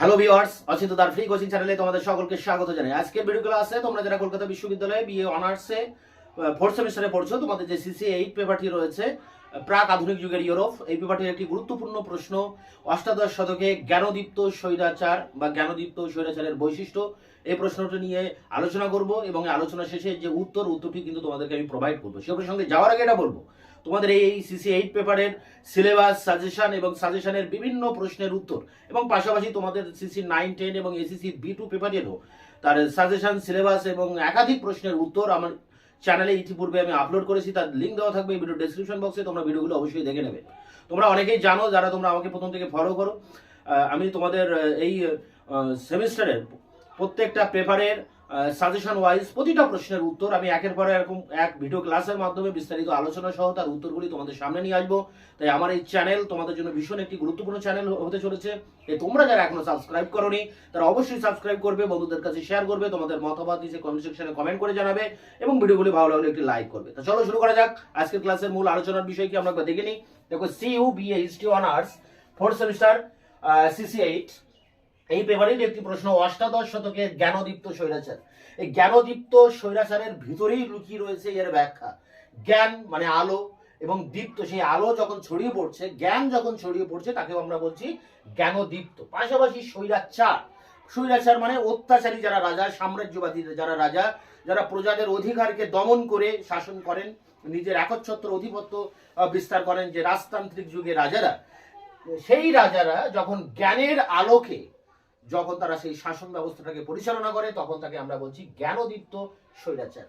Hello viewers, Achinta তার free coaching চ্যানেলে তোমাদের সকলকে স্বাগত জানাই। আজকের ভিডিও ক্লাসে তোমরা যারা কলকাতা বিশ্ববিদ্যালয়ে বিএ অনার্সে ফোর্থ সেমিস্টারে পড়ছো, তোমাদের যে CC8 পেপারটি রয়েছে প্রাক আধুনিক যুগের ইউরোপ, এই পেপারটির একটি গুরুত্বপূর্ণ প্রশ্ন অষ্টাদশ শতকে জ্ঞানদীপ্ত স্বৈরাচার বা জ্ঞানদীপ্ত স্বৈরাচারের বৈশিষ্ট্য, এই প্রশ্নটি নিয়ে আলোচনা করব এবং আলোচনা শেষে যে উত্তরটি কিন্তু তোমাদেরকে আমি প্রোভাইড করবো। সে প্রসঙ্গে যাওয়ার আগে এটা বলবো, তোমাদের এই CC8 পেপারের সিলেবাস, সাজেশন এবং সাজেশনের বিভিন্ন প্রশ্নের উত্তর এবং পাশাপাশি তোমাদের CC9, 10 এবং ACC B2 পেপারেরও তার সাজেশন, সিলেবাস এবং একাধিক প্রশ্নের উত্তর আমার চ্যানেলে ইতিপূর্বে আমি আপলোড করেছি। তার লিঙ্ক দেওয়া থাকবে এই ভিডিও ডেসক্রিপশন বক্সে, তোমরা ভিডিওগুলো অবশ্যই দেখে নেবে। তোমরা অনেকেই জানো, যারা তোমরা আমাকে প্রথম থেকে ফলো করো, আমি তোমাদের এই সেমিস্টারের প্রত্যেকটা পেপারের সাজেশন ওয়াইজ প্রতিটা প্রশ্নের উত্তর আমি একের পর এরকম এক ভিডিও ক্লাসের মাধ্যমে বিস্তারিত আলোচনা সহ তার উত্তরগুলি তোমাদের সামনে নিয়ে আসবো। তাই আমার এই চ্যানেল তোমাদের জন্য ভীষণ একটি গুরুত্বপূর্ণ চ্যানেল হতে চলেছে। তোমরা যারা এখনো সাবস্ক্রাইব করোনি তারা অবশ্যই সাবস্ক্রাইব করবে, বন্ধুদের কাছে শেয়ার করবে, তোমাদের মতামত নিচে কমেন্ট সেকশনে কমেন্ট করে জানাবে এবং ভিডিওগুলি ভালো লাগলে একটি লাইক করবে। তো চলো শুরু করা যাক। আজকের ক্লাসের মূল আলোচনার বিষয় কি আমরা দেখে নিই। দেখো, CU BA history honours fourth semester CC8 এই পেপারের একটি প্রশ্ন, অষ্টাদশ শতকের জ্ঞানদীপ্ত স্বৈরাচার। এই জ্ঞানদীপ্ত স্বৈরাচারের ভিতরেই লুকিয়ে রয়েছে এর ব্যাখ্যা। জ্ঞান মানে আলো এবং দীপ্ত, সেই আলো যখন ছড়িয়ে পড়ছে, জ্ঞান যখন ছড়িয়ে পড়ছে, তাকেও আমরা বলছি জ্ঞানদীপ্ত। পাশাপাশি স্বৈরাচার, স্বৈরাচার মানে অত্যাচারী যারা রাজা, সাম্রাজ্যবাদী যারা রাজা, যারা প্রজাদের অধিকারকে দমন করে শাসন করেন, নিজের একচ্ছত্র অধিপত্য বিস্তার করেন, যে রাজতান্ত্রিক যুগে রাজারা, সেই রাজারা যখন জ্ঞানের আলোকে যখন তারা সেই শাসন ব্যবস্থাটাকে পরিচালনা করে, তখন তাকে আমরা বলছি জ্ঞানদীপ্ত স্বৈরাচার।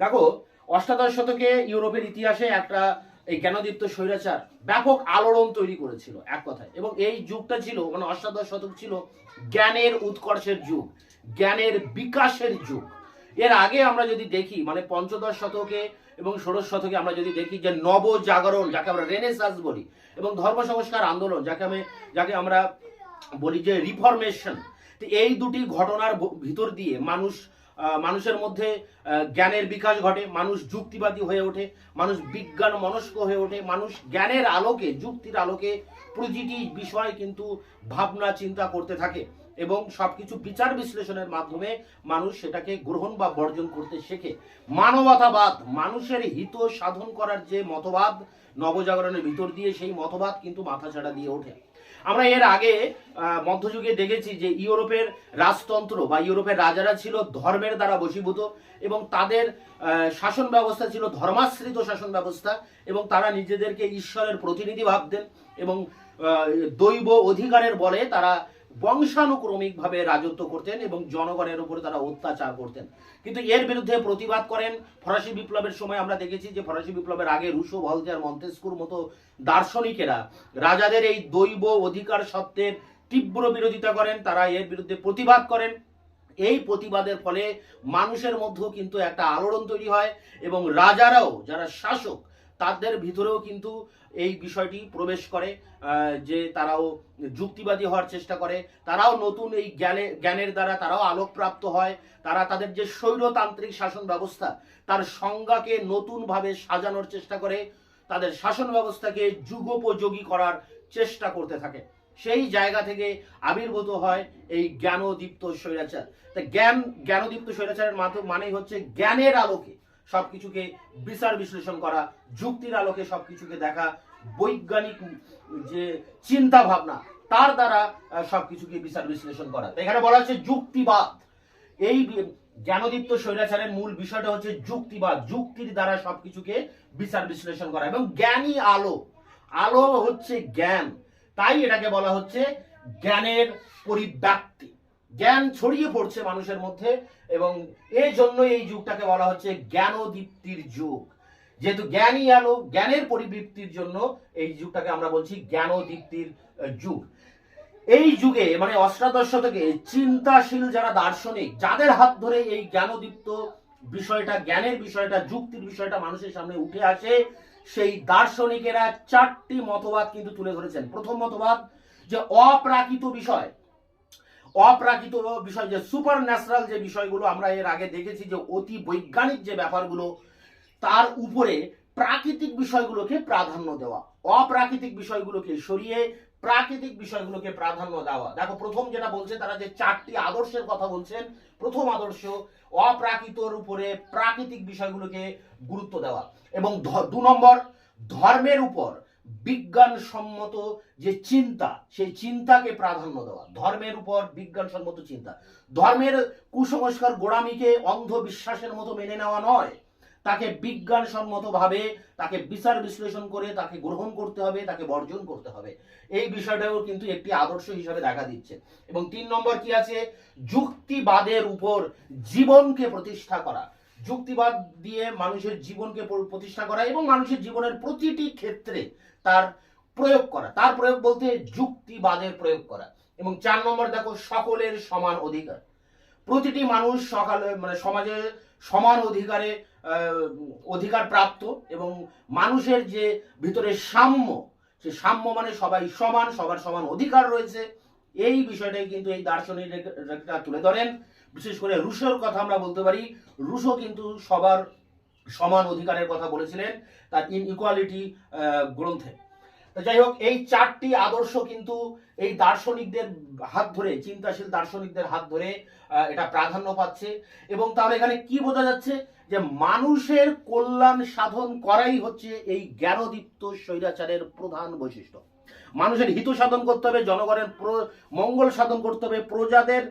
দেখো, অষ্টাদশ শতকে ইউরোপের ইতিহাসে একটা এই জ্ঞানদীপ্ত স্বৈরাচার ব্যাপক আলোড়ন তৈরি করেছিল এক কথায়। এবং এই যুগটা ছিল, মানে অষ্টাদশ শতক ছিল জ্ঞানের উৎকর্ষের যুগ, জ্ঞানের বিকাশের যুগ। এর আগে আমরা যদি দেখি, মানে পঞ্চদশ শতকে এবং ষোড়শ শতকে আমরা যদি দেখি যে নবজাগরণ, যাকে আমরা রেনেসাঁস বলি, এবং ধর্ম সংস্কার আন্দোলন, যাকে আমরা বলি যে রিফরমেশন, এই দুটি ঘটনার ভিতর দিয়ে মানুষের মধ্যে জ্ঞানের বিকাশ ঘটে, মানুষ যুক্তিবাদী হয়ে ওঠে, মানুষ বিজ্ঞান মনস্ক হয়ে ওঠে, মানুষ জ্ঞানের আলোকে, যুক্তির আলোকে প্রতিটি বিষয় কিন্তু ভাবনা চিন্তা করতে থাকে এবং সবকিছু বিচার বিশ্লেষণের মাধ্যমে মানুষ সেটাকে গ্রহণ বা বর্জন করতে শেখে। মানবতাবাদ, মানুষের হিত সাধন করার যে মতবাদ নবজাগরণের ভিতর দিয়ে, সেই মতবাদ কিন্তু মাথাছাড়া দিয়ে ওঠে। আমরা এর আগে মধ্যযুগে দেখেছি যে ইউরোপের রাজতন্ত্র বা ইউরোপের রাজারা ছিল ধর্মের দ্বারা বশীভূত এবং তাদের শাসন ব্যবস্থা ছিল ধর্মাশ্রিত শাসন ব্যবস্থা, এবং তারা নিজেদেরকে ঈশ্বরের প্রতিনিধি ভাবতেন এবং দৈব অধিকারের বলে তারা বংশানুক্রমিকভাবে রাজত্ব করতেন এবং জনগণের উপরে তারা অত্যাচার করতেন। কিন্তু এর বিরুদ্ধে প্রতিবাদ করেন ফরাসি বিপ্লবের সময়। আমরা দেখেছি যে ফরাসি বিপ্লবের আগে রুশো, ভলতেয়ার, মন্তেস্কুর মতো দার্শনিকেরা রাজাদের এই দৈব অধিকার সত্ত্বের তীব্র বিরোধিতা করেন, তারা এর বিরুদ্ধে প্রতিবাদ করেন। এই প্রতিবাদের ফলে মানুষের মধ্যেও কিন্তু একটা আলোড়ন তৈরি হয় এবং রাজারাও, যারা শাসক, তাদের ভিতরেও কিন্তু এই বিষয়টি প্রবেশ করে যে তারাও যুক্তিবাদী হওয়ার চেষ্টা করে, তারাও নতুন এই জ্ঞানের দ্বারা তারাও আলোকপ্রাপ্ত হয়। তারা তাদের যে স্বৈরতান্ত্রিক শাসন ব্যবস্থা, তার সংজ্ঞাকে নতুনভাবে সাজানোর চেষ্টা করে, তাদের শাসন ব্যবস্থাকে যুগোপযোগী করার চেষ্টা করতে থাকে। সেই জায়গা থেকে আবির্ভূত হয় এই জ্ঞানদীপ্ত স্বৈরাচার। তা জ্ঞানদীপ্ত স্বৈরাচারের মানেই হচ্ছে জ্ঞানের আলোকে সবকিছুকে বিচার বিশ্লেষণ করা, যুক্তির আলোকে সবকিছুকে দেখা, বৈজ্ঞানিক যে চিন্তা ভাবনা তার দ্বারা সবকিছুকে বিচার বিশ্লেষণ করা। এখানে বলা হচ্ছে যুক্তিবাদ। এই জ্ঞানদীপ্ত স্বৈরাচারের মূল বিষয়টা হচ্ছে যুক্তিবাদ, যুক্তির দ্বারা সবকিছুকে বিচার বিশ্লেষণ করা। এবং জ্ঞানী আলো, আলো হচ্ছে জ্ঞান, তাই এটাকে বলা হচ্ছে জ্ঞানের পরিব্যাপ্তি। জ্ঞান ছড়িয়ে পড়ছে মানুষের মধ্যে এবং এই জন্য এই যুগটাকে বলা হচ্ছে জ্ঞানদীপ্তির যুগ। যেহেতু জ্ঞানী আলো, জ্ঞানের পরিবৃপ্তির জন্য এই যুগটাকে আমরা বলছি জ্ঞানদীপ্তির যুগ। এই যুগে, মানে অষ্টাদশ শতকে চিন্তাশীল যারা দার্শনিক, যাদের হাত ধরে এই জ্ঞানদীপ্ত বিষয়টা, জ্ঞানের বিষয়টা, যুক্তির বিষয়টা মানুষের সামনে উঠে আসে, সেই দার্শনিকেরা চারটি মতবাদ কিন্তু তুলে ধরেছেন। প্রথম মতবাদ যে অপ্রাকৃত বিষয়, যে সুপার ন্যাচারাল যে বিষয়গুলো আমরা এর আগে দেখেছি, যে অতি বৈজ্ঞানিক যে ব্যাপারগুলো, তার উপরে প্রাকৃতিক বিষয়গুলোকে প্রাধান্য দেওয়া, অপ্রাকৃতিক বিষয়গুলোকে সরিয়ে প্রাকৃতিক বিষয়গুলোকে প্রাধান্য দেওয়া। দেখো প্রথম যেটা বলছে, তারা যে 4টি আদর্শের কথা বলছেন, প্রথম আদর্শ অপ্রাকৃতর উপরে প্রাকৃতিক বিষয়গুলোকে গুরুত্ব দেওয়া, এবং 2 নম্বর ধর্মের উপর বিজ্ঞানসম্মত যে চিন্তা, সেই চিন্তাকে প্রাধান্য দেওয়া। ধর্মের উপর বিজ্ঞানসম্মত চিন্তা, ধর্মের কুসংস্কার গোড়ামিকে অন্ধবিশ্বাসের মতো মেনে নেওয়া নয়, তাকে বিজ্ঞানসম্মতভাবে তাকে বিচার বিশ্লেষণ করে তাকে গ্রহণ করতে হবে, তাকে বর্জন করতে হবে। এই বিষয়টাও কিন্তু একটি আদর্শ হিসাবে দেখা দিচ্ছে। এবং 3 নম্বর কি আছে, যুক্তিবাদের উপর জীবনকে প্রতিষ্ঠা করা, যুক্তিবাদ দিয়ে মানুষের জীবনকে প্রতিষ্ঠা করা এবং মানুষের জীবনের প্রতিটি ক্ষেত্রে তার প্রয়োগ করা, তার প্রয়োগ বলতে যুক্তিবাদের প্রয়োগ করা। এবং 4 নম্বর দেখো, সকলের সমান অধিকার, প্রতিটি মানুষ সমাজে সমান অধিকারে অধিকার প্রাপ্ত, এবং মানুষের যে ভিতরে সাম্য, সে সাম্য মানে সবাই সমান, সবার সমান অধিকার রয়েছে। এই বিষয়টাই কিন্তু এই দার্শনিকরা তুলে ধরেন। বিশেষ করে রুশোর কথা আমরা বলতে পারি, রুশো কিন্তু সবার সমান অধিকারের কথা বলেছিলেন তার ইনইকুয়ালিটি গ্রন্থে। যাই হোক, এই 4টি আদর্শ কিন্তু এই দার্শনিকদের হাত ধরে, চিন্তাশীল দার্শনিকদের হাত ধরে এটা প্রাধান্য পাচ্ছে। এবং তাহলে এখানে কি বোঝা যাচ্ছে, যে মানুষের কল্যাণ সাধন করাই হচ্ছে এই জ্ঞানদীপ্ত স্বৈরাচারের প্রধান বৈশিষ্ট্য। মানুষের হিত সাধন করতে হবে, জনগণের মঙ্গল সাধন করতে হবে, প্রজাদের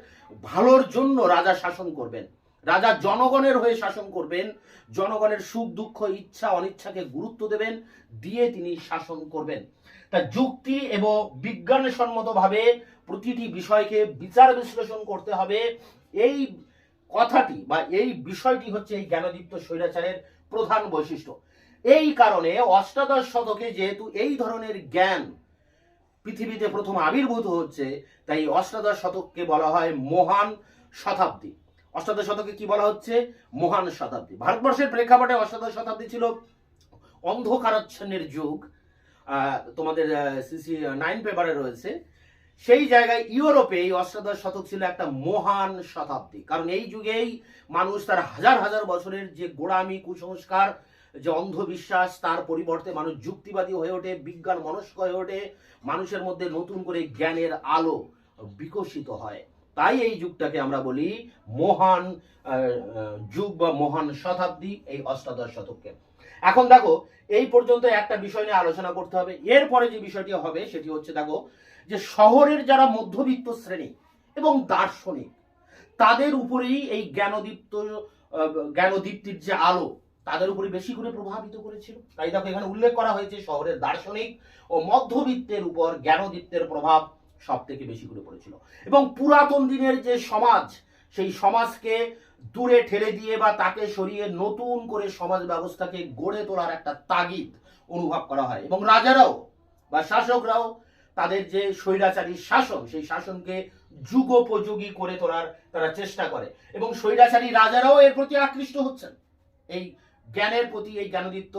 ভালোর জন্য রাজা শাসন করবেন, রাজা জনগণের হয়ে শাসন করবেন, জনগণের সুখ দুঃখ ইচ্ছা অনিচ্ছাকে গুরুত্ব দেবেন, দিয়ে তিনি শাসন করবেন। তা যুক্তি এবং বিজ্ঞানসম্মতভাবে প্রতিটি বিষয়কে বিচার বিশ্লেষণ করতে হবে। এই কথাটি বা এই বিষয়টি হচ্ছে এই জ্ঞানদীপ্ত স্বৈরাচারের প্রধান বৈশিষ্ট্য। এই কারণে অষ্টাদশ শতকে যেহেতু এই ধরনের জ্ঞান পৃথিবীতে প্রথম আবির্ভূত হচ্ছে, তাই অষ্টাদশ শতককে বলা হয় মহান শতাব্দী। অষ্টাদশ শতকে কি বলা হচ্ছে, মহান শতাব্দী। ভারতবর্ষের প্রেক্ষাপটে অষ্টাদশ শতাব্দী ছিল অন্ধকারাচ্ছন্নের যুগ, তোমাদের সিসি 9 পেপারে রয়েছে। সেই জায়গায় ইউরোপে এই অষ্টাদশ শতক ছিল একটা মহান শতাব্দী, কারণ এই যুগেই মানুষ তার হাজার হাজার বছরের যে গোড়ামি, কুসংস্কার, যে অন্ধবিশ্বাস, তার পরিবর্তে মানুষ যুক্তিবাদী হয়ে ওঠে, বিজ্ঞান মনস্ক হয়ে ওঠে, মানুষের মধ্যে নতুন করে জ্ঞানের আলো বিকশিত হয়। তাই এই যুগটাকে আমরা বলি মহান যুগ বা মহান শতাব্দী, এই অষ্টাদশ শতককে। এখন দেখো, এই পর্যন্ত একটা বিষয় নিয়ে আলোচনা করতে হবে। এরপরে যে বিষয়টি হবে সেটি হচ্ছে, দেখো যে শহরের যারা মধ্যবিত্ত শ্রেণী এবং দার্শনিক, তাদের উপরেই এই জ্ঞানদীপ্তির যে আলো তাদের উপরে বেশি করে প্রভাবিত করেছিল। তাই দেখো এখানে উল্লেখ করা হয়েছে শহরের দার্শনিক ও মধ্যবিত্তের উপর জ্ঞানদীপ্তের প্রভাব সব থেকে বেশি করে পড়েছিল। এবং পুরাতন দিনের যে সমাজ, সেই সমাজকে দূরে ঠেলে দিয়ে বা তাকে সরিয়ে নতুন করে সমাজ ব্যবস্থাকে গড়ে তোলার একটা তাগিদ অনুভব করা হয়। এবং রাজারাও বা শাসকরাও তাদের যে স্বৈরাচারী শাসন, সেই শাসনকে যুগোপযোগী করে তোলার তারা চেষ্টা করে, এবং স্বৈরাচারী রাজারাও এর প্রতি আকৃষ্ট হচ্ছেন, এই জ্ঞানের প্রতি, এই জ্ঞানদীপ্ত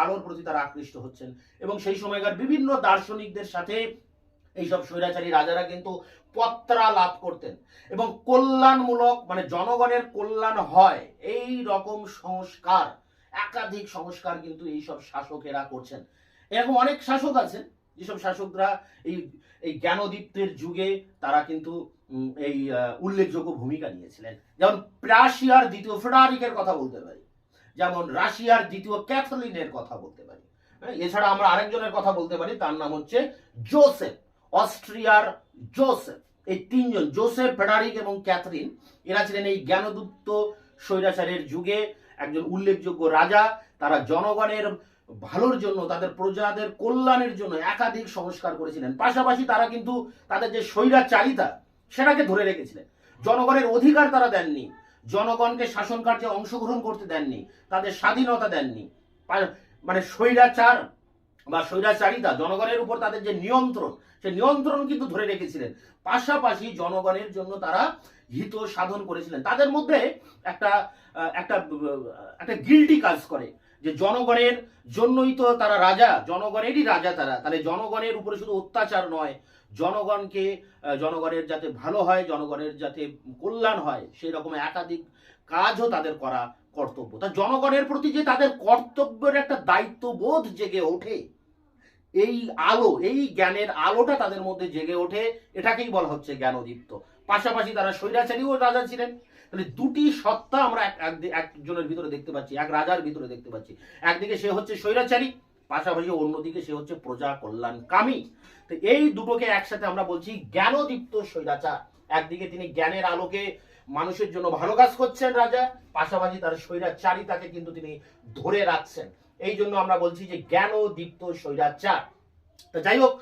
আলোর প্রতি তারা আকৃষ্ট হচ্ছেন। এবং সেই সময়কার বিভিন্ন দার্শনিকদের সাথে এইসব স্বৈরাচারী রাজারা কিন্তু পত্রা লাভ করতেন, এবং কল্যাণমূলক মানে জনগণের কল্যাণ হয় এই রকম সংস্কার, একাধিক সংস্কার কিন্তু এইসব শাসকেরা করছেন। এরকম অনেক শাসক আছেন যেসব শাসকরা এই জ্ঞানদীপ্তের যুগে তারা কিন্তু এই উল্লেখযোগ্য ভূমিকা নিয়েছিলেন। যেমন রাশিয়ার দ্বিতীয় ফ্রেডারিকের কথা বলতে পারি, যেমন রাশিয়ার দ্বিতীয় ক্যাথলিনের কথা বলতে পারি। এছাড়া আমরা আরেকজনের কথা বলতে পারি, তার নাম হচ্ছে জোসেফ, অস্ট্রিয়ার জোসেফ। এই 3 জন, জোসেফ, ফ্রেডারিক এবং ক্যাথরিন, এরা ছিলেন এই জ্ঞানদীপ্ত স্বৈরাচারের যুগে একজন উল্লেখযোগ্য রাজা। তারা জনগণের ভালোর জন্য, তাদের প্রজাদের কল্যাণের জন্য একাধিক সংস্কার করেছিলেন। পাশাপাশি তারা কিন্তু তাদের যে স্বৈরাচারিতা সেটাকে ধরে রেখেছিলেন। জনগণের অধিকার তারা দেননি, জনগণকে শাসন কার্যে অংশগ্রহণ করতে দেননি, তাদের স্বাধীনতা দেননি। মানে স্বৈরাচার বা স্বৈরাচারিতা, জনগণের উপর তাদের যে নিয়ন্ত্রণ, সেই নিয়ন্ত্রণ কিন্তু ধরে রেখেছিলেন। পাশাপাশি জনগণের জন্য তারা হিত সাধন করেছিলেন। তাদের মধ্যে একটা একটা একটা গিল্টি কাজ করে, যে জনগণের জন্যই তো তারা রাজা, জনগণেরই রাজা তারা, তাহলে জনগণের উপরে শুধু অত্যাচার নয়, জনগণের যাতে ভালো হয়, জনগণের যাতে কল্যাণ হয়, সেই রকম একাধিক কাজও তাদের করা কর্তব্য। তা জনগণের প্রতি যে তাদের কর্তব্যের একটা দায়িত্ববোধ জেগে ওঠে, এই আলো, এই জ্ঞানের আলোটা তাদের মধ্যে জেগে ওঠে, এটাকেই বলা হচ্ছে জ্ঞানদীপ্ত। পাশাপাশি তারা স্বৈরাচারীও রাজা ছিলেন। তাহলে দুটি সত্তা আমরা একজনের ভিতরে দেখতে পাচ্ছি, এক রাজার ভিতরে দেখতে পাচ্ছি। একদিকে সে হচ্ছে স্বৈরাচারী, পাশাপাশি অন্যদিকে সে হচ্ছে প্রজা কল্যাণকামী। তো এই দুটোকে একসাথে আমরা বলছি জ্ঞানদীপ্ত স্বৈরাচার। একদিকে তিনি জ্ঞানের আলোকে মানুষের জন্য ভালো কাজ করছেন রাজা, পাশাপাশি তার স্বৈরাচারিতাকে কিন্তু তিনি ধরে রাখছেন। এই জন্য আমরা বলছি যে জ্ঞানদীপ্ত স্বৈরাচার। তো যাই হোক,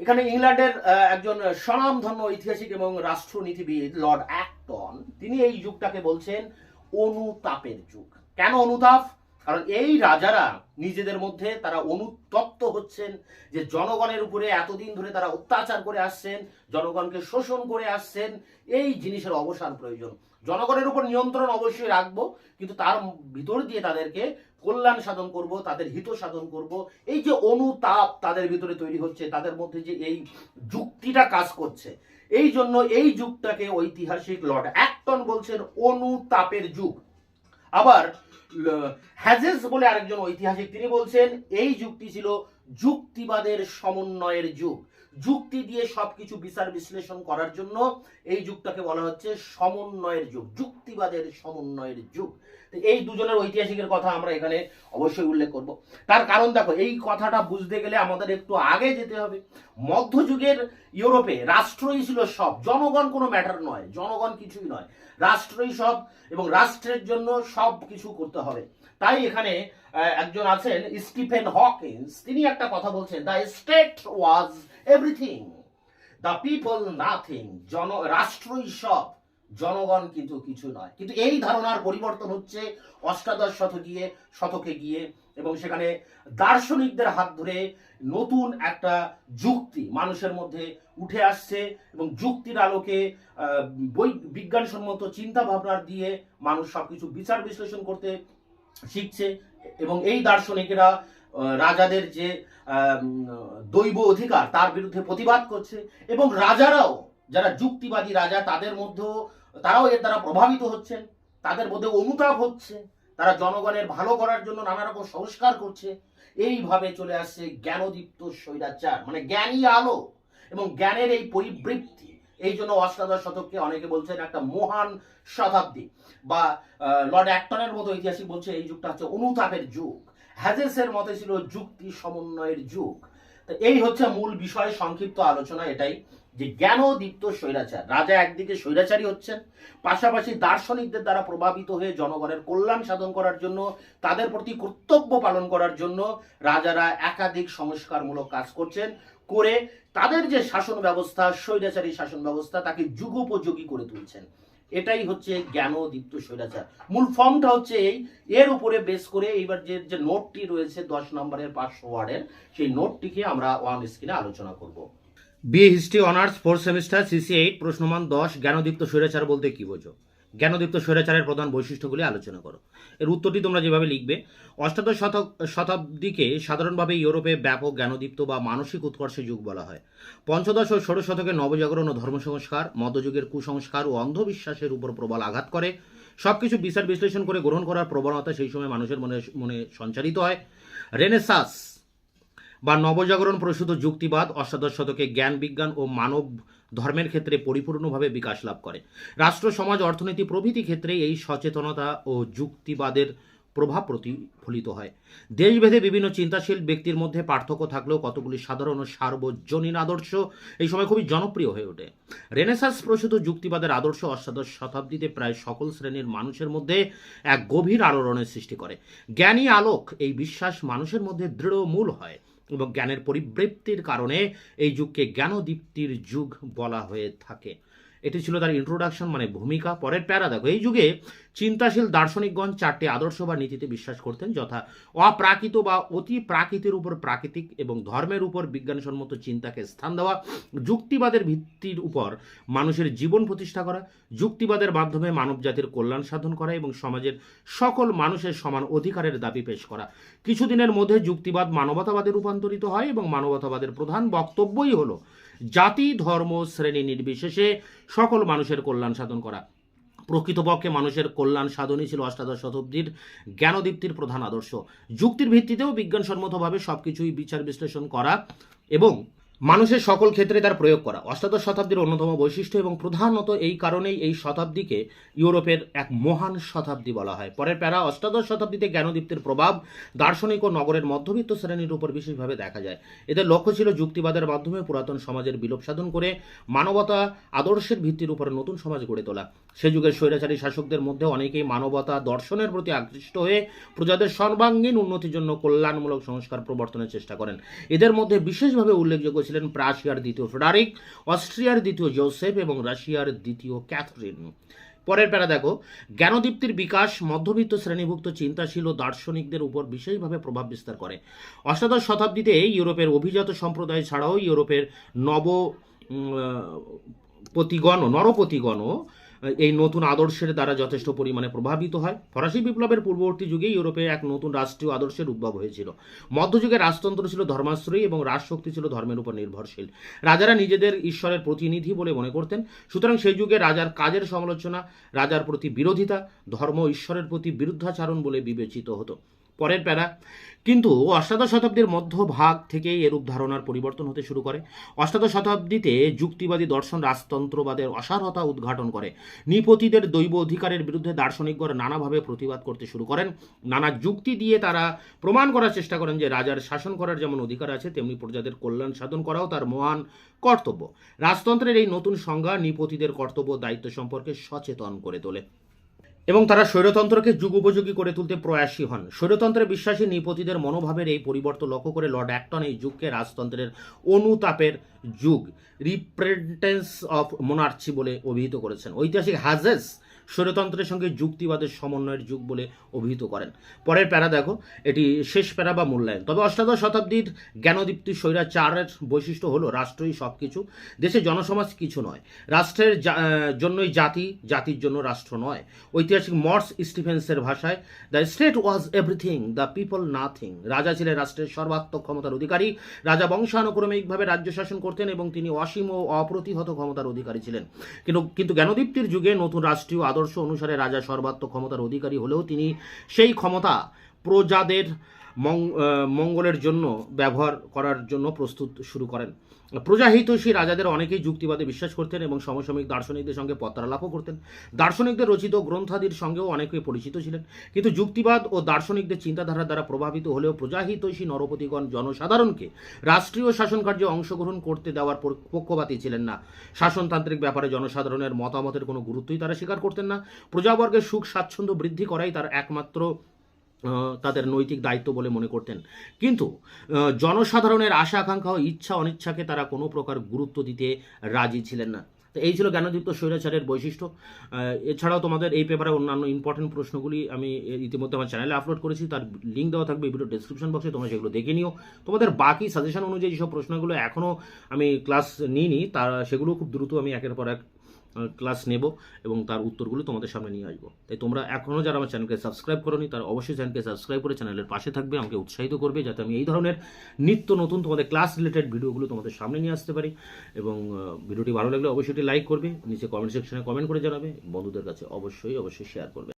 এখানে ইংল্যান্ডের একজন স্বনামধন্য ঐতিহাসিক এবং রাষ্ট্রনীতিবিদ লর্ড অ্যাক্টন, তিনি এই যুগটাকে বলছেন অনুতাপের যুগ। কেন অনুতাপ? কারণ এই রাজারা নিজেদের মধ্যে তারা অনুতপ্ত হচ্ছেন যে জনগণের উপরে এতদিন ধরে তারা অত্যাচার করে আসছেন, জনগণকে শোষণ করে আসছেন। এই জিনিসের অবসান প্রয়োজন। জনগণের উপর নিয়ন্ত্রণ অবশ্যই রাখবো, কিন্তু তার ভিতর দিয়ে তাদেরকে কল্যাণ সাধন করব, তাদের হিত সাধন করব। এই যে অনুতাপ তাদের ভিতরে তৈরি হচ্ছে, তাদের মধ্যে যে এই যুক্তিটা কাজ করছে, এই জন্য এই যুগটাকে ঐতিহাসিক লর্ড অ্যাক্টন বলছেন অনুতাপের যুগ। আবার হ্যাজেস বলে আরেকজন ঐতিহাসিক, তিনি বলছেন এই যুগটি ছিল যুক্তিবাদের সমন্বয়ের যুগ। যুক্তি দিয়ে সবকিছু বিচার বিশ্লেষণ করার জন্য এই যুগটাকে বলা হচ্ছে সমন্বয়ের যুগ, যুক্তিবাদের সমন্বয়ের যুগ। এই দুজনের ঐতিহাসিকের কথা আমরা এখানে অবশ্যই উল্লেখ করব। তার কারণ দেখো, এই কথাটা বুঝতে গেলে আমাদের একটু আগে যেতে হবে। মধ্যযুগের ইউরোপে রাষ্ট্রই ছিল সব, জনগণ কোনো ম্যাটার নয়, জনগণ কিছুই নয়, রাষ্ট্রই সব, এবং রাষ্ট্রের জন্য সব কিছু করতে হবে। তাই এখানে একজন আছেন স্টিফেন হকিন্স, তিনি একটা কথা বলছেন, the state was everything, the people nothing. রাষ্ট্রই সব, জনগণ কিন্তু কিছু নয়। কিন্তু এই ধারণার পরিবর্তন হচ্ছে অষ্টাদশ শতকে গিয়ে, এবং সেখানে দার্শনিকদের হাত ধরে নতুন একটা যুক্তি মানুষের মধ্যে উঠে আসছে, এবং যুক্তির আলোকে বিজ্ঞানসম্মত চিন্তা ভাবনা দিয়ে মানুষ সবকিছু বিচার বিশ্লেষণ করতে শিখছে। এবং এই দার্শনিকেরা রাজাদের যে দৈব অধিকার তার বিরুদ্ধে প্রতিবাদ করছে, এবং রাজারাও, যারা যুক্তিবাদী রাজা, তাদের মধ্যেও তারাও এর দ্বারা প্রভাবিত হচ্ছেন, তাদের মধ্যে অনুতাপ হচ্ছে, তারা জনগণের ভালো করার জন্য নানা রকম সংস্কার করছে। এইভাবে চলে আসছে জ্ঞানদীপ্ত স্বৈরাচার, মানে জ্ঞানী আলো এবং জ্ঞানের এই পরিবৃত্তি। এই জন্য অষ্টাদশ শতককে অনেকে বলছেন একটা মহান শতাব্দী, বা লর্ড অ্যাক্টনের মতো ঐতিহাসিক বলছে এই যুগটা হচ্ছে অনুতাপের যুগ। হ্যাজেসের মতে ছিল যুক্তি সমন্বয়ের যুগ। তো এই হচ্ছে মূল বিষয়, সংক্ষিপ্ত আলোচনা এটাই, যে জ্ঞানদীপ্ত স্বৈরাচার। রাজা একদিকে স্বৈরাচারী হচ্ছেন, পাশাপাশি দার্শনিকদের দ্বারা প্রভাবিত হয়ে জনগণের কল্যাণ সাধন করার জন্য, তাদের প্রতি কর্তব্য পালন করার জন্য রাজারা একাধিক সংস্কারমূলক কাজ করছেন, করে তাদের যে শাসন ব্যবস্থা, স্বৈরাচারী শাসন ব্যবস্থা, তাকে যুগোপযোগী করে তুলছেন। এটাই হচ্ছে জ্ঞানদীপ্ত স্বৈরাচার। মূল ফর্মটা হচ্ছে এই, এর উপরে বেস করে এইবার যে নোটটি রয়েছে 10 নম্বরের 500 ওয়ার্ডের, সেই নোটটিকে আমরা ওয়ান স্ক্রিনে আলোচনা করব। BA history honours 4th semester CC 8, প্রশ্নমান 10, জ্ঞানদীপ্ত স্বৈরাচার বলতে কি বোঝো? জ্ঞানদীপ্ত স্বৈরাচারের প্রধান বৈশিষ্ট্যগুলি আলোচনা করো। এর উত্তরটি তোমরা যেভাবে লিখবে, অষ্টাদশ শতাব্দীকে সাধারণভাবে ইউরোপে ব্যাপক জ্ঞানদীপ্ত বা মানসিক উৎকর্ষের যুগ বলা হয়। পঞ্চদশ ও ষোড়শ শতকে নবজাগরণ ও ধর্ম সংস্কার মধ্যযুগের কুসংস্কার ও অন্ধবিশ্বাসের উপর প্রবল আঘাত করে। সবকিছু বিচার বিশ্লেষণ করে গ্রহণ করার প্রবণতা সেই সময় মানুষের মনে সঞ্চারিত হয়। রেনেসাঁস বা নবজাগরণ প্রসূত যুক্তিবাদ অষ্টাদশ শতকে জ্ঞান বিজ্ঞান ও মানব ধর্মের ক্ষেত্রে পরিপূর্ণভাবে বিকাশ লাভ করে। রাষ্ট্র সমাজ অর্থনীতি প্রভৃতি ক্ষেত্রে এই সচেতনতা ও যুক্তিবাদের প্রভাব প্রতিফলিত হয়। দেশভেদে বিভিন্ন চিন্তাশীল ব্যক্তির মধ্যে পার্থক্য থাকলেও কতগুলি সাধারণ ও সার্বজনীন আদর্শ এই সময় খুবই জনপ্রিয় হয়ে ওঠে। রেনেসাঁস প্রসূত যুক্তিবাদের আদর্শ অষ্টাদশ শতাব্দীতে প্রায় সকল শ্রেণীর মানুষের মধ্যে এক গভীর আলোড়নের সৃষ্টি করে। জ্ঞানী আলোক এই বিশ্বাস মানুষের মধ্যে দৃঢ় মূল হয়, এবং জ্ঞানের পরিবৃত্তির কারণে এই যুগকে জ্ঞানদীপ্তির যুগ বলা হয়ে থাকে। এটি ছিল তার ইন্ট্রোডাকশন, মানে ভূমিকা। পরের প্যারা দেখো, এই যুগে চিন্তাশীল দার্শনিকগণ 4টি আদর্শ বা নীতিতে বিশ্বাস করতেন, যথা অপ্রাকৃত বা অতি প্রাকৃতের উপর প্রাকৃতিক, এবং ধর্মের উপর বিজ্ঞানসম্মত চিন্তাকে স্থান দেওয়া, যুক্তিবাদের ভিত্তির উপর মানুষের জীবন প্রতিষ্ঠা করা, যুক্তিবাদের মাধ্যমে মানব জাতির কল্যাণ সাধন করা, এবং সমাজের সকল মানুষের সমান অধিকারের দাবি পেশ করা। কিছুদিনের মধ্যে যুক্তিবাদ মানবতাবাদে রূপান্তরিত হয়, এবং মানবতাবাদের প্রধান বক্তব্যই হলো জাতি ধর্ম শ্রেণী নির্বিশেষে সকল মানুষের কল্যাণ সাধন করা। প্রকৃতপক্ষে মানুষের কল্যাণ সাধনই ছিল অষ্টাদশ শতাব্দীর জ্ঞানদীপ্তির প্রধান আদর্শ। যুক্তির ভিত্তিতেও বিজ্ঞানসম্মতভাবে সবকিছুই বিচার বিশ্লেষণ করা এবং মানুষের সকল ক্ষেত্রে তার প্রয়োগ করা অষ্টাদশ শতাব্দীর অন্যতম বৈশিষ্ট্য, এবং প্রধানত এই কারণেই এই শতাব্দীকে ইউরোপের এক মহান শতাব্দী বলা হয়। পরের প্যারা, অষ্টাদশ শতাব্দীতে জ্ঞানদীপ্তির প্রভাব দার্শনিক ও নগরের মধ্যবিত্ত শ্রেণীর উপর বিশেষভাবে দেখা যায়। এদের লক্ষ্য ছিল যুক্তিবাদের মাধ্যমে পুরাতন সমাজের বিলোপ সাধন করে মানবতা আদর্শের ভিত্তির উপর নতুন সমাজ গড়ে তোলা। সে যুগের স্বৈরাচারী শাসকদের মধ্যে অনেকেই মানবতা দর্শনের প্রতি আকৃষ্ট হয়ে প্রজাদের সর্বাঙ্গীন উন্নতির জন্য কল্যাণমূলক সংস্কার প্রবর্তনের চেষ্টা করেন। এদের মধ্যে বিশেষভাবে উল্লেখযোগ্য ছিলেন প্রাশিয়ার দ্বিতীয় ফ্রেডারিক, অস্ট্রিয়ার দ্বিতীয় জোসেফ এবং রাশিয়ার দ্বিতীয় ক্যাথরিন। পরের প্যারা দেখো, জ্ঞানদীপ্তির বিকাশ মধ্যবিত্ত শ্রেণীভুক্ত চিন্তাশীল ও দার্শনিকদের উপর বিশেষভাবে প্রভাব বিস্তার করে। অষ্টাদশ শতাব্দীতে ইউরোপের অভিজাত সম্প্রদায় ছাড়াও ইউরোপের নরপতিগণও এই নতুন আদর্শের দ্বারা যথেষ্ট পরিমাণে প্রভাবিত হয়। ফরাসি বিপ্লবের পূর্ববর্তী যুগে ইউরোপে এক নতুন রাষ্ট্রীয় আদর্শের উদ্ভব হয়েছিল। মধ্যযুগে রাজতন্ত্র ছিল ধর্মাশ্রয়ী এবং রাজশক্তি ছিল ধর্মের উপর নির্ভরশীল। রাজারা নিজেদের ঈশ্বরের প্রতিনিধি বলে মনে করতেন। সুতরাং সেই যুগে রাজার কাজের সমালোচনা, রাজার প্রতি বিরোধিতা ধর্ম ঈশ্বরের প্রতি বিরুদ্ধাচারণ বলে বিবেচিত হতো। পরের প্যারা, কিন্তু অষ্টাদশ শতাব্দীর মধ্যভাগ থেকে এরূপ ধারণার পরিবর্তন হতে শুরু করে। অষ্টাদশ শতাব্দীতে যুক্তিবাদী দর্শন রাজতন্ত্রবাদের অসারতা উদ্ঘাটন করে। নৃপতিদের দৈব অধিকারের বিরুদ্ধে দার্শনিকগণ নানাভাবে প্রতিবাদ করতে শুরু করেন। নানা যুক্তি দিয়ে তারা প্রমাণ করার চেষ্টা করেন যে রাজার শাসন করার যেমন অধিকার আছে, তেমনি প্রজাদের কল্যাণ সাধন করাও তার মহান কর্তব্য। রাজতন্ত্রের এই নতুন সংজ্ঞা নৃপতিদের কর্তব্য দায়িত্ব সম্পর্কে সচেতন করে তোলে এবং তারা স্বৈরতন্ত্রকে যুগোপযোগী করে তুলতে প্রয়াসী হন। স্বৈরতন্ত্রে বিশ্বাসী নৃপতিদের মনোভাবের এই পরিবর্তন লক্ষ্য করে লর্ড অ্যাক্টন এই যুগকে রাজতন্ত্রের অনুতাপের যুগ, রিপ্রেন্টেন্স অফ মোনার্চি বলে অভিহিত করেছেন। ঐতিহাসিক হাজেস স্বৈরতন্ত্রের সঙ্গে যুক্তিবাদের সমন্বয়ের যুগ বলে অভিহিত করেন। পরের প্যারা দেখো, এটি শেষ প্যারা বা মূল্যায়ন। তবে অষ্টাদশ শতাব্দীর জ্ঞানদীপ্তি স্বৈরাচারের বৈশিষ্ট্য হলো রাষ্ট্রই সব কিছু, দেশে জনসমাজ কিছু নয়। রাষ্ট্রের জন্যই জাতি, জাতির জন্য রাষ্ট্র নয়। ঐতিহাসিক মর্স স্টিফেন্সের ভাষায়, the state was everything, the people nothing. রাজা ছিলেন রাষ্ট্রের সর্বাত্মক ক্ষমতার অধিকারী। রাজা বংশানুক্রমিকভাবে রাজ্য শাসন করতেন এবং তিনি অসীম ও অপ্রতিহত ক্ষমতার অধিকারী ছিলেন। কিন্তু জ্ঞানদীপ্তির যুগে নতুন রাষ্ট্রীয় আদর্শ অনুসারে রাজা সর্বাত্মক ক্ষমতার অধিকারী হলেও তিনি সেই ক্ষমতা প্রজাদের মঙ্গলের জন্য ব্যবহার করার জন্য প্রস্তুত শুরু করেন। প্রজাহিতৈষী রাজাদের অনেকেই যুক্তিবাদে বিশ্বাস করতেন এবং সমসাময়িক দার্শনিকদের সঙ্গে পত্রালাপও করতেন। দার্শনিকদের রচিত গ্রন্থাদির সঙ্গেও অনেকেই পরিচিত ছিলেন। কিন্তু যুক্তিবাদ ও দার্শনিকদের চিন্তাধারার দ্বারা প্রভাবিত হলেও প্রজাহিতৈষী নরপতিগণ জনসাধারণকে রাষ্ট্রীয় শাসন কার্যে অংশগ্রহণ করতে দেওয়ার পক্ষপাতী ছিলেন না। শাসনতান্ত্রিক ব্যাপারে জনসাধারণের মতামতের কোনো গুরুত্বই তারা স্বীকার করতেন না। প্রজাবর্গের সুখ স্বাচ্ছন্দ্য বৃদ্ধি করাই তার একমাত্র তাদের নৈতিক দায়িত্ব বলে মনে করতেন। কিন্তু জনসাধারণের আশা আকাঙ্ক্ষা ও ইচ্ছা অনিচ্ছাকে তারা কোনো প্রকার গুরুত্ব দিতে রাজি ছিলেন না। তো এই ছিল জ্ঞানদীপ্ত স্বৈরাচারের বৈশিষ্ট্য। এছাড়াও তোমাদের এই পেপারে অন্যান্য ইম্পর্টেন্ট প্রশ্নগুলি আমি ইতিমধ্যে আমার চ্যানেলে আপলোড করেছি, তার লিঙ্ক দেওয়া থাকবে ভিডিও ডেসক্রিপশন বক্সে, তোমরা সেগুলো দেখে নিও। তোমাদের বাকি সাজেশন অনুযায়ী যেসব প্রশ্নগুলো এখনও আমি ক্লাস নিইনি, সেগুলো খুব দ্রুত আমি একের পর এক ক্লাস নেব এবং তার উত্তরগুলো তোমাদের সামনে নিয়ে আসবো। তাই তোমরা এখনও যারা আমার চ্যানেলকে সাবস্ক্রাইব করোনি তারা অবশ্যই চ্যানেলকে সাবস্ক্রাইব করে চ্যানেলের পাশে থাকবে, আমাকে উৎসাহিত করবে যাতে আমি এই ধরনের নিত্য নতুন তোমাদের ক্লাস রিলেটেড ভিডিওগুলো তোমাদের সামনে নিয়ে আসতে পারি। এবং ভিডিওটি ভালো লাগলে অবশ্যই লাইক করবে, নিচে কমেন্ট সেকশনে কমেন্ট করে জানাবে, বন্ধুদের কাছে অবশ্যই শেয়ার করবে।